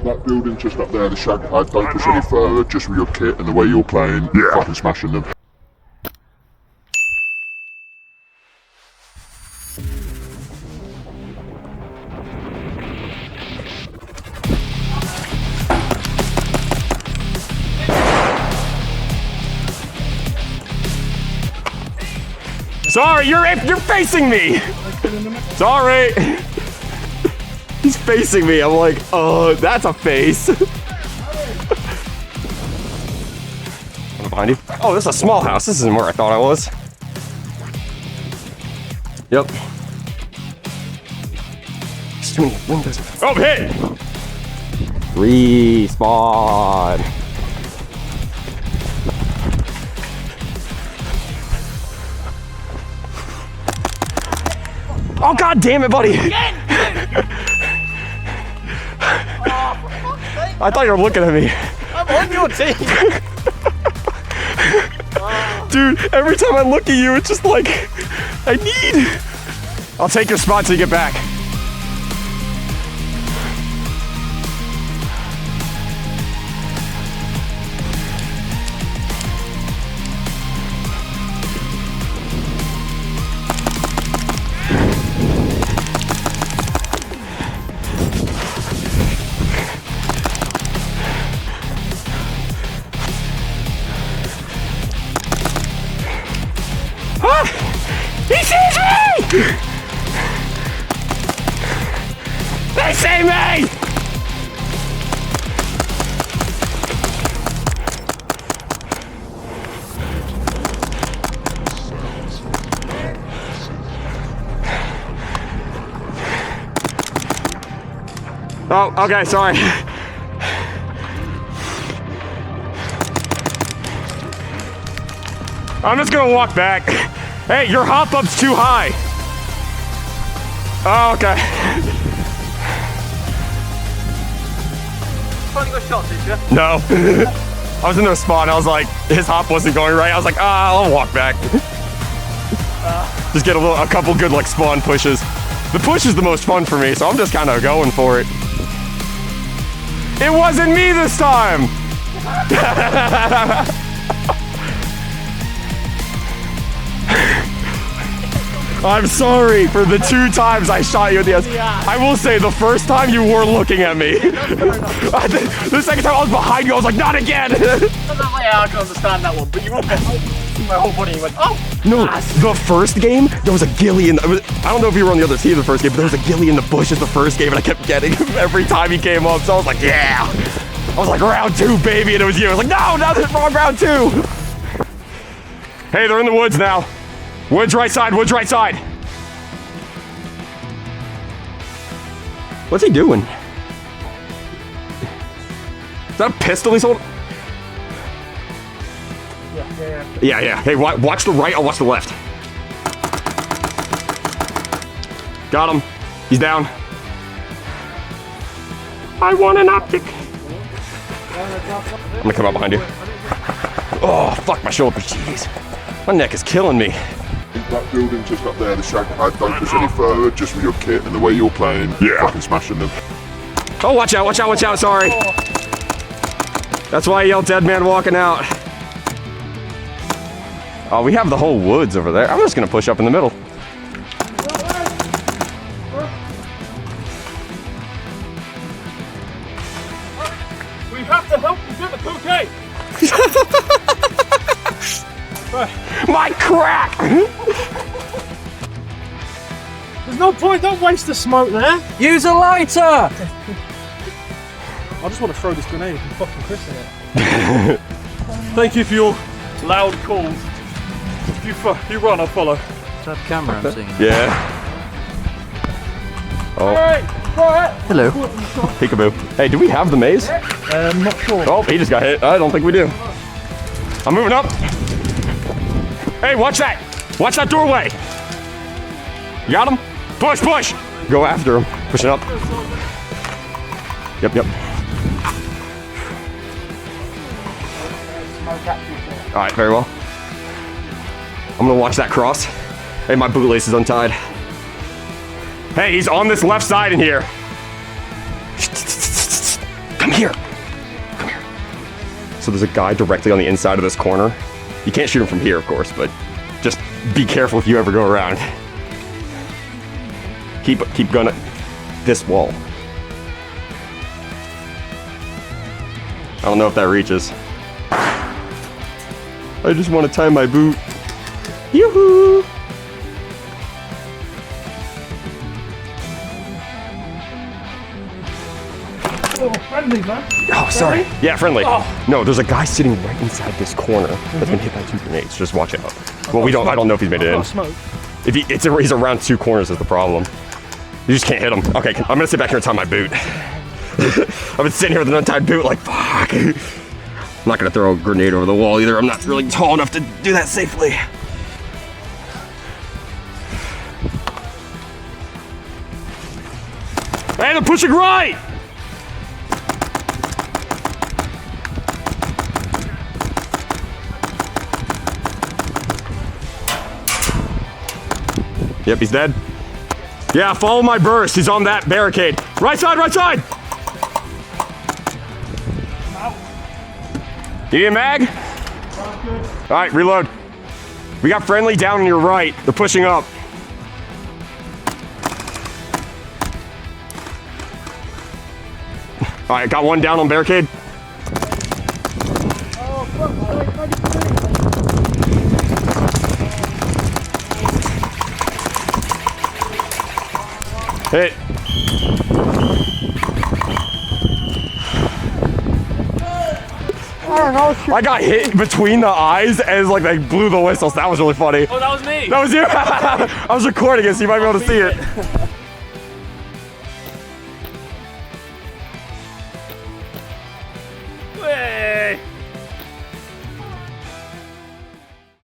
That building's just up there, the shag pad. Don't push any further, just with your kit and the way you're playing. Yeah. Fucking smashing them. Sorry, you're facing me. Sorry. He's facing me. I'm like, oh, that's a face. I'm behind you. Oh, this is a small house. This isn't where I thought I was. Yep. There's too many windows. Oh, hit! Respawn. Oh, god damn it, buddy! I thought you were looking at me. I'm on your team! Dude, every time I look at you, it's just like, I need. I'll take your spot till you get back. He sees me! They see me! Oh, okay, sorry. I'm just gonna walk back. Hey, your hop up's too high. Oh, okay. Finally got shot, did you? No. I was in the spawn. I was like, his hop wasn't going right. I was like, I'll walk back. Just get a couple good like spawn pushes. The push is the most fun for me, so I'm just kind of going for it. It wasn't me this time. I'm sorry for the 2 times I shot you in the ass. I will say the first time you were looking at me. The second time I was behind you, I was like, not again. Yeah, I can understand that one, but you were my whole body and you went, oh! No, the first game, there was a ghillie in the, I don't know if you were on the other team the first game, but there was a ghillie in the bushes the first game and I kept getting him every time he came up. So I was like, yeah. I was like, round 2, baby, and it was you. I was like, no, this is wrong, round 2. Hey, they're in the woods now. Woods right side, woods right side. What's he doing? Is that a pistol he's holding? Yeah. Hey, watch the right, I'll watch the left. Got him. He's down. I want an optic. I'm gonna come up behind you. Oh, fuck my shoulder, jeez. My neck is killing me. That building's just up there, the shag pad. Don't push any further, just with your kit and the way you're playing. Yeah. Fucking smashing them. Oh, watch out, sorry. That's why I yelled dead man walking out. Oh, we have the whole woods over there. I'm just gonna push up in the middle. We have to help you get the bouquet! My crack! There's no point, don't waste the smoke there. Use a lighter! I just want to throw this grenade and fucking Chris in it. Thank you for your loud calls. If you run, I'll follow. Is that camera I'm seeing? Yeah. Oh. Alright. Hello. Peekaboo. Hey, do we have the maze? Not sure. Oh, he just got hit. I don't think we do. I'm moving up. Hey, watch that. Watch that doorway. You got him? Push. Go after him. Pushing up. Yep. All right, very well. I'm gonna watch that cross. Hey, my bootlace is untied. Hey, he's on this left side in here. Come here. Come here. So there's a guy directly on the inside of this corner. You can't shoot him from here, of course, but just be careful if you ever go around. Keep gunning this wall. I don't know if that reaches. I just want to tie my boot. Yoo-hoo! Oh, friendly, man. Oh, sorry. Yeah, friendly. No, there's a guy sitting right inside this corner that's been hit by 2 grenades. Just watch out. Well, I don't know if he's made it in. Smoke. He's around 2 corners is the problem. You just can't hit him. Okay, I'm gonna sit back here and tie my boot. I've been sitting here with an untied boot like, fuck. I'm not gonna throw a grenade over the wall either. I'm not really tall enough to do that safely. Hey, they're pushing right! Yep, he's dead. Yeah, follow my burst. He's on that barricade. Right side, right side! You need a mag? All right, reload. We got friendly down on your right. They're pushing up. All right, got one down on barricade. Hit. I got hit between the eyes and like they blew the whistles. That was really funny. Oh, that was me. That was you. I was recording it, so you might be able to see it.